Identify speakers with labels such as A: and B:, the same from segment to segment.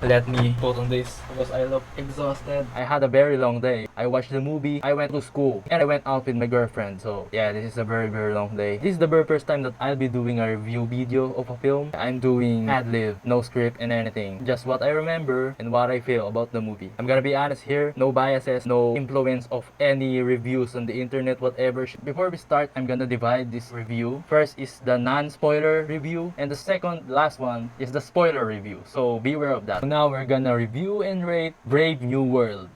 A: Let me put on this because I look exhausted. I had a very long day. I watched the movie, I went to school, and I went out with my girlfriend. So yeah, this is a very long day. This is the very first time that I'll be doing a review video of a film. I'm doing ad lib, no script and anything. Just what I remember and what I feel about the movie. I'm gonna be honest here, no biases, no influence of any reviews on the internet, whatever. Before we start, I'm gonna divide this review. First is the non-spoiler review, and the second, last one, is the spoiler review. So beware of that. Now we're gonna review and rate Brave New World.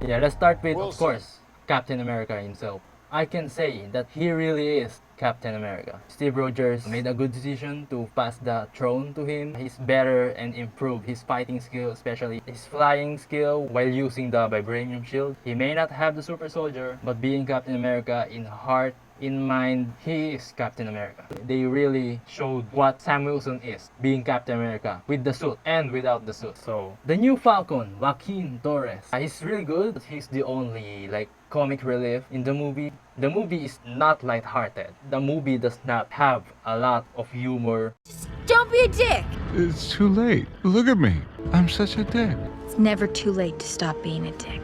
A: Yeah, let's start with, of course, Captain America himself. I can say that he really is Captain America. Steve Rogers made a good decision to pass the throne to him. He's better and improved his fighting skill, especially his flying skill while using the vibranium shield. He may not have the super soldier, but being Captain America in heart, in mind, he is Captain America. They really showed what Sam Wilson is, being Captain America, with the suit and without the suit. So, the new Falcon, Joaquin Torres, he's really good. He's the only, comic relief in the movie. The movie is not lighthearted. The movie does not have a lot of humor.
B: Don't be a dick!
C: It's too late. Look at me. I'm such a dick.
B: It's never too late to stop being a dick.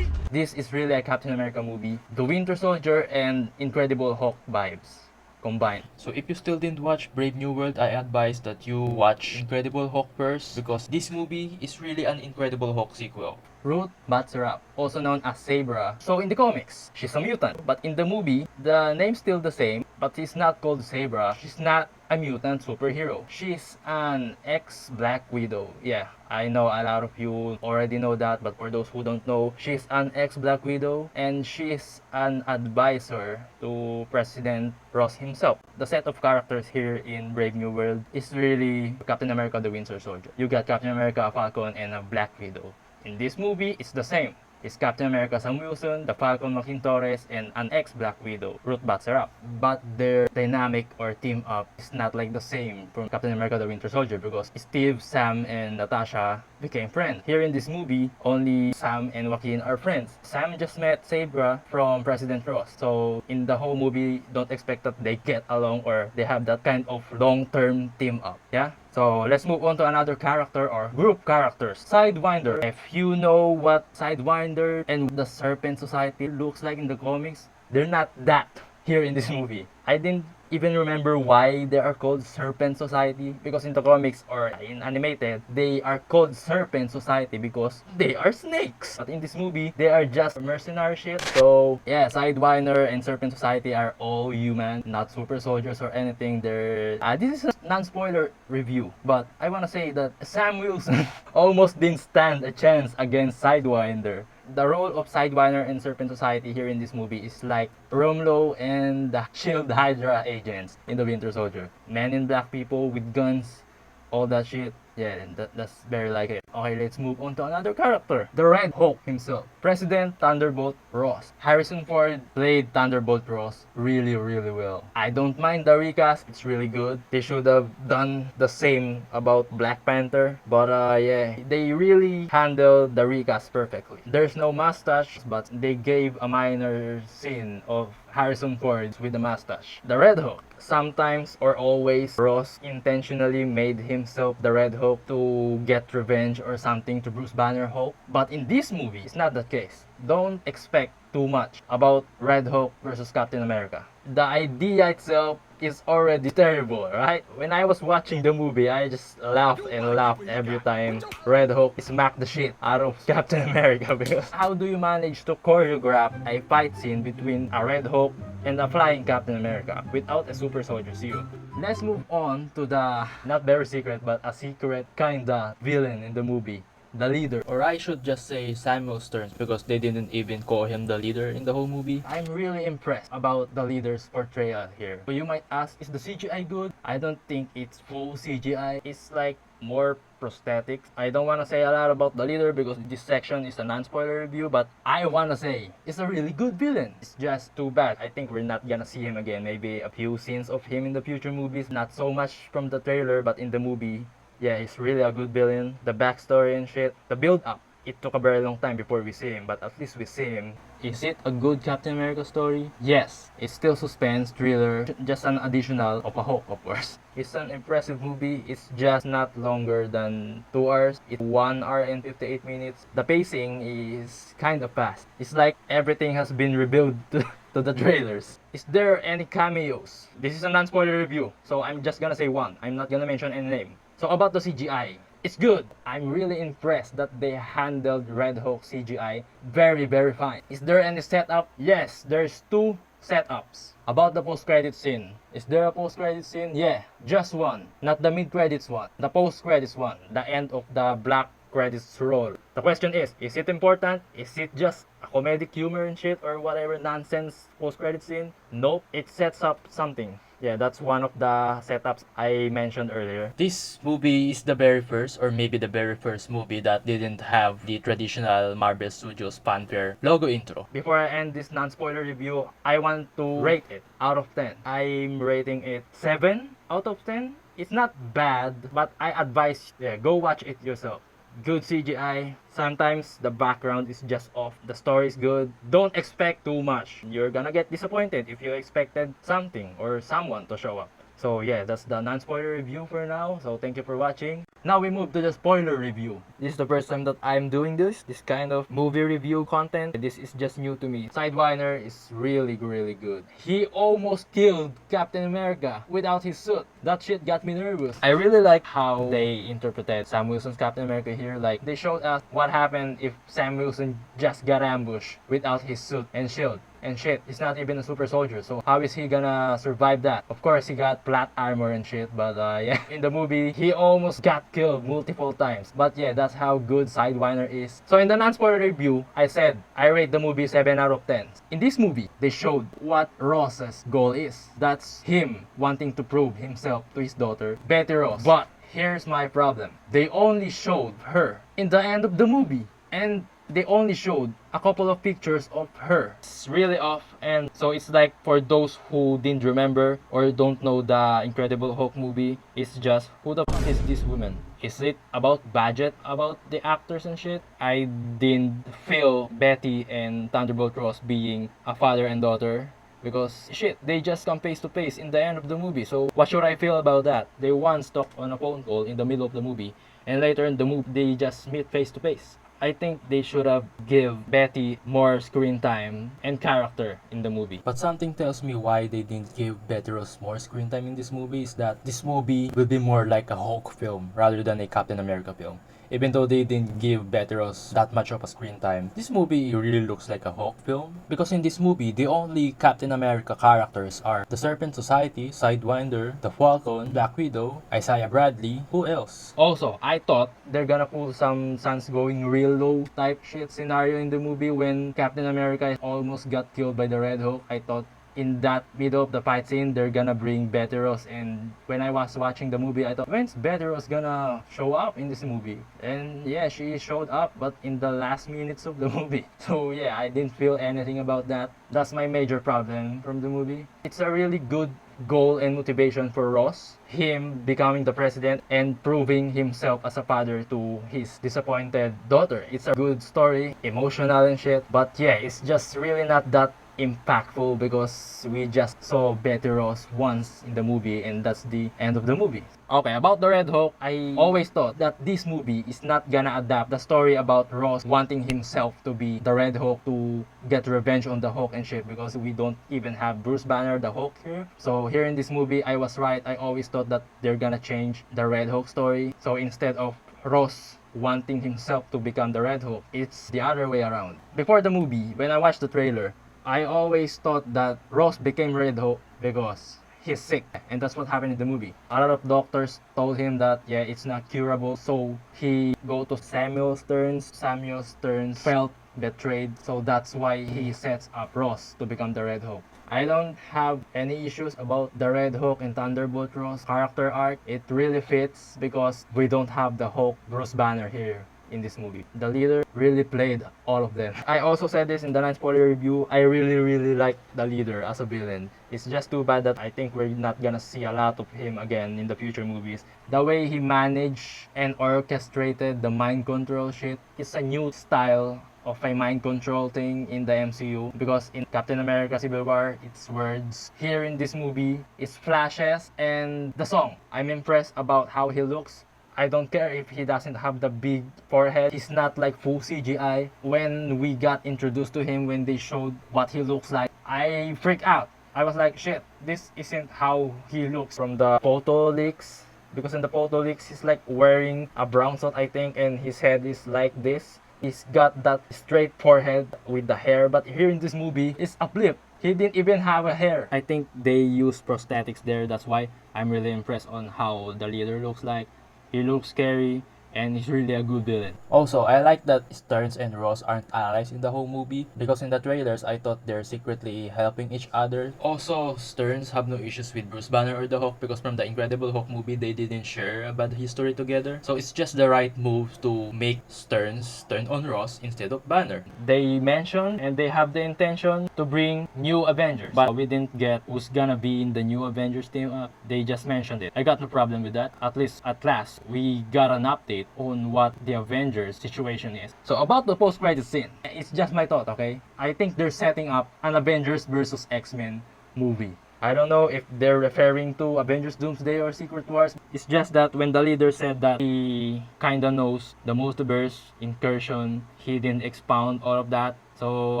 A: This is really a Captain America movie. The Winter Soldier and Incredible Hulk vibes combined. So if you still didn't watch Brave New World, I advise that you watch Incredible Hulk first because this movie is really an Incredible Hulk sequel. Ruth Batserap, also known as Sabra. So in the comics, she's a mutant. But in the movie, the name's still the same, but she's not called Sabra. She's not a mutant superhero. She's an ex-Black Widow. Yeah, I know a lot of you already know that, but for those who don't know, she's an ex-Black Widow and she's an advisor to President Ross himself. The set of characters here in Brave New World is really Captain America the Winter Soldier. You got Captain America, Falcon, and a Black Widow. In this movie, it's the same. It's Captain America Sam Wilson, the Falcon Joaquin Torres, and an ex-Black Widow, Ruth Batserap. But their dynamic or team up is not like the same from Captain America the Winter Soldier because Steve, Sam, and Natasha became friends. Here in this movie, only Sam and Joaquin are friends. Sam just met Sabra from President Ross. So in the whole movie, don't expect that they get along or they have that kind of long-term team up. Yeah? So let's move on to another character or group characters. Sidewinder. If you know what Sidewinder and the Serpent Society looks like in the comics, they're not that here in this movie. I didn't even remember why they are called Serpent Society because in the comics or in animated, they are called Serpent Society because they are snakes. But in this movie, they are just mercenary shit. So yeah, Sidewinder and Serpent Society are all human, not super soldiers or anything. They're this is a non-spoiler review, but I wanna say that Sam Wilson almost didn't stand a chance against Sidewinder. The role of Sidewinder and Serpent Society here in this movie is like Romlo and the Shield Hydra agents in the Winter Soldier. Men in black people with guns, all that shit. Yeah, that's very like it. Okay, let's move on to another character. The Red Hulk himself. President Thunderbolt Ross. Harrison Ford played Thunderbolt Ross really well. I don't mind the recast. It's really good. They should have done the same about Black Panther. But yeah, they really handled the recast perfectly. There's no mustache, but they gave a minor scene of Harrison Ford with the mustache. The Red Hulk. Sometimes or always, Ross intentionally made himself the Red Hulk to get revenge or something to Bruce Banner Hulk. But in this movie, it's not the case. Don't expect too much about Red Hulk versus Captain America. The idea itself is already terrible, right? When I was watching the movie, I just laughed and laughed every time Red Hulk smacked the shit out of Captain America because how do you manage to choreograph a fight scene between a Red Hulk and a flying Captain America without a super soldier suit? Let's move on to the not very secret but a secret kinda villain in the movie. The leader, or I should just say Samuel Stearns because they didn't even call him the leader in the whole movie. I'm really impressed about the leader's portrayal here. So you might ask, is the CGI good? I don't think it's full CGI. It's like more prosthetics. I don't want to say a lot about the leader because this section is a non-spoiler review, but I want to say it's a really good villain. It's just too bad. I think we're not gonna see him again. Maybe a few scenes of him in the future movies. Not so much from the trailer, but in the movie, yeah, he's really a good villain. The backstory and shit, the build up It took a very long time before we see him, but at least we see him. Is it a good Captain America story? Yes. It's still suspense, thriller, just an additional of a Hulk, of course. It's an impressive movie. It's just not longer than 2 hours. It's 1 hour and 58 minutes. The pacing is kind of fast. It's like everything has been rebuilt to the trailers. Is there any cameos? This is a non-spoiler review, so I'm just gonna say one. I'm not gonna mention any name. So about the CGI, it's good. I'm really impressed that they handled Red Hulk CGI very, very fine. Is there any setup? Yes, there's 2 setups. About the post-credit scene. Is there a post-credit scene? Yeah, just one. Not the mid-credits one. The post-credits one. The end of the black credits roll. The question is it important? Is it just a comedic humor and shit or whatever nonsense post-credit scene? Nope, it sets up something. Yeah, that's one of the setups I mentioned earlier. This movie is the very first, or maybe the very first movie that didn't have the traditional Marvel Studios fanfare logo intro. Before I end this non-spoiler review, I want to rate it out of 10. I'm rating it 7 out of 10. It's not bad, but I advise, go watch it yourself. Good CGI. Sometimes the background is just off. The story is good. Don't expect too much. You're gonna get disappointed if you expected something or someone to show up. So yeah, that's the non-spoiler review for now. So thank you for watching. Now we move to the spoiler review. This is the first time that I'm doing this kind of movie review content. This is just new to me. Sidewinder is really, really good. He almost killed Captain America without his suit. That shit got me nervous. I really like how they interpreted Sam Wilson's Captain America here. Like, they showed us what happened if Sam Wilson just got ambushed without his suit and shield. And shit, he's not even a super soldier, so how is he gonna survive that? Of course, he got flat armor and shit, but yeah, in the movie, he almost got killed multiple times. But yeah, that's how good Sidewinder is. So in the non-spoiler review, I said, I rate the movie 7 out of 10. In this movie, they showed what Ross's goal is. That's him wanting to prove himself to his daughter, Betty Ross. But here's my problem. They only showed her in the end of the movie. And they only showed a couple of pictures of her. It's really off, and so it's like, for those who didn't remember or don't know the Incredible Hulk movie, it's just, who the fuck is this woman? Is it about budget, about the actors and shit? I didn't feel Betty and Thunderbolt Ross being a father and daughter, because shit, they just come face to face in the end of the movie. So what should I feel about that? They once talk on a phone call in the middle of the movie, and later in the movie they just meet face to face. I think they should have give Betty more screen time and character in the movie. But something tells me why they didn't give Betty Ross more screen time in this movie is that this movie will be more like a Hulk film rather than a Captain America film. Even though they didn't give Betty Ross that much of a screen time, this movie really looks like a Hulk film. Because in this movie, the only Captain America characters are the Serpent Society, Sidewinder, the Falcon, Black Widow, Isaiah Bradley, who else? Also, I thought they're gonna pull some suns going real low type shit scenario in the movie when Captain America almost got killed by the Red Hulk. I thought in that middle of the fight scene, they're gonna bring Betty Ross, and when I was watching the movie, I thought, when's Betty Ross gonna show up in this movie? And yeah, she showed up, but in the last minutes of the movie. So yeah, I didn't feel anything about that. That's my major problem from the movie. It's a really good goal and motivation for Ross, him becoming the president and proving himself as a father to his disappointed daughter. It's a good story, emotional and shit, but yeah, it's just really not that impactful because we just saw Betty Ross once in the movie and that's the end of the movie. Okay, about the Red Hulk, I always thought that this movie is not gonna adapt the story about Ross wanting himself to be the Red Hulk to get revenge on the Hulk and shit, because we don't even have Bruce Banner, the Hulk, here. So here in this movie, I was right. I always thought that they're gonna change the Red Hulk story. So instead of Ross wanting himself to become the Red Hulk, it's the other way around. Before the movie, when I watched the trailer, I always thought that Ross became Red Hulk because he's sick, and that's what happened in the movie. A lot of doctors told him that yeah, it's not curable, so he go to Samuel Stearns. Samuel Stearns felt betrayed, so that's why he sets up Ross to become the Red Hulk. I don't have any issues about the Red Hulk and Thunderbolt Ross character arc. It really fits because we don't have the Hulk Bruce Banner here. in this movie. The leader really played all of them. I also said this in the non-spoiler review. I really like the leader as a villain. It's just too bad that I think we're not gonna see a lot of him again in the future movies. The way he managed and orchestrated the mind control shit is a new style of a mind control thing in the MCU, because in Captain America Civil War it's words, here in this movie it's flashes and the song. I'm impressed about how he looks. I don't care if he doesn't have the big forehead. He's not like full CGI. When we got introduced to him, when they showed what he looks like, I freak out. I was like, shit, this isn't how he looks from the photo leaks. Because in the photo leaks, he's like wearing a brown suit, I think, and his head is like this. He's got that straight forehead with the hair, but here in this movie, it's a flip. He didn't even have a hair. I think they used prosthetics there. That's why I'm really impressed on how the leader looks like. He looks scary, and he's really a good villain. Also, I like that Stearns and Ross aren't allies in the whole movie, because in the trailers, I thought they're secretly helping each other. Also, Stearns have no issues with Bruce Banner or the Hulk, because from the Incredible Hulk movie, they didn't share a bad history together. So it's just the right move to make Stearns turn on Ross instead of Banner. They mentioned and they have the intention to bring new Avengers, but we didn't get who's gonna be in the new Avengers team up. They just mentioned it. I got no problem with that. At least at last, we got an update on what the Avengers situation is. So about the post-credit scene, it's just my thought, okay? I think they're setting up an Avengers versus X-Men movie. I don't know if they're referring to Avengers Doomsday or Secret Wars. It's just that when the leader said that he kinda knows the multiverse incursion, he didn't expound all of that. So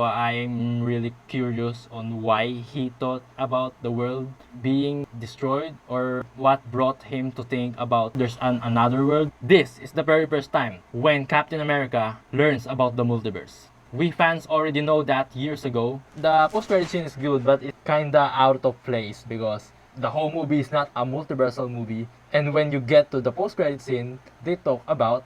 A: I'm really curious on why he thought about the world being destroyed, or what brought him to think about there's another world. This is the very first time when Captain America learns about the multiverse. We fans already know that years ago. The post-credit scene is good, but it's kinda out of place because the whole movie is not a multiversal movie. And when you get to the post-credit scene, they talk about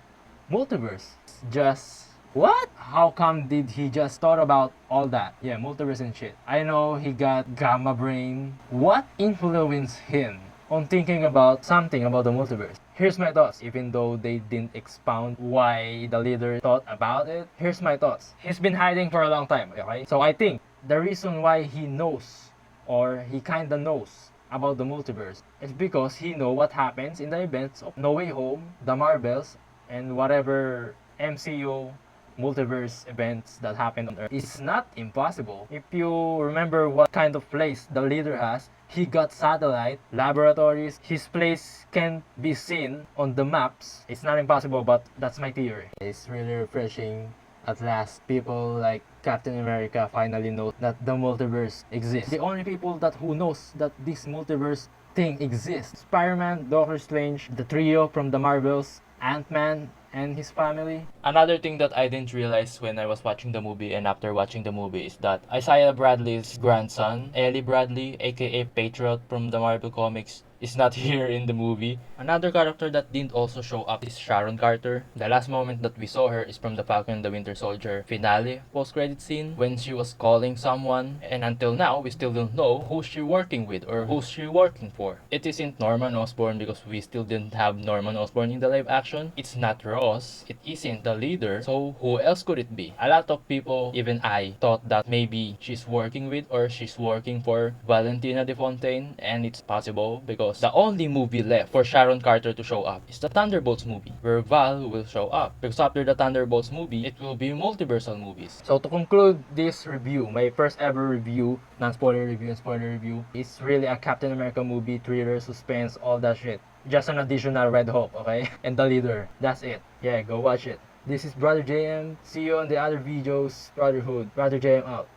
A: multiverse. Just what? How come did he just thought about all that? Yeah, multiverse and shit. I know he got gamma brain. What influenced him on thinking about something about the multiverse? Here's my thoughts, even though they didn't expound why the leader thought about it. Here's my thoughts. He's been hiding for a long time, okay? So I think the reason why he knows, or he kinda knows about the multiverse, is because he know what happens in the events of No Way Home, the Marvels, and whatever MCU multiverse events that happen on Earth. It's not impossible. If you remember what kind of place the leader has, he got satellite, laboratories, his place can be seen on the maps. It's not impossible, but that's my theory. It's really refreshing. At last, people like Captain America finally know that the multiverse exists. The only people who knows that this multiverse thing exists: Spider-Man, Doctor Strange, the trio from the Marvels, Ant-Man, and his family. Another thing that I didn't realize when I was watching the movie and after watching the movie is that Isaiah Bradley's grandson, Ellie Bradley, aka Patriot from the Marvel Comics, is not here in the movie. Another character that didn't also show up is Sharon Carter. The last moment that we saw her is from the Falcon and the Winter Soldier finale post-credit scene when she was calling someone, and until now we still don't know who's she working with or who's she working for. It isn't Norman Osborn because we still didn't have Norman Osborn in the live action. It's not Ross. It isn't the leader. So who else could it be? A lot of people, even I, thought that maybe she's working with or she's working for Valentina De Fontaine, and it's possible because the only movie left for Sharon Carter to show up is the Thunderbolts movie, where Val will show up. Because after the Thunderbolts movie, it will be multiversal movies. So to conclude this review, my first ever review, non-spoiler review and spoiler review, it's really a Captain America movie, thriller, suspense, all that shit. Just an additional Red Hope, okay? And the leader. That's it. Yeah, go watch it. This is Brother JM. See you on the other videos. Brotherhood. Brother JM out.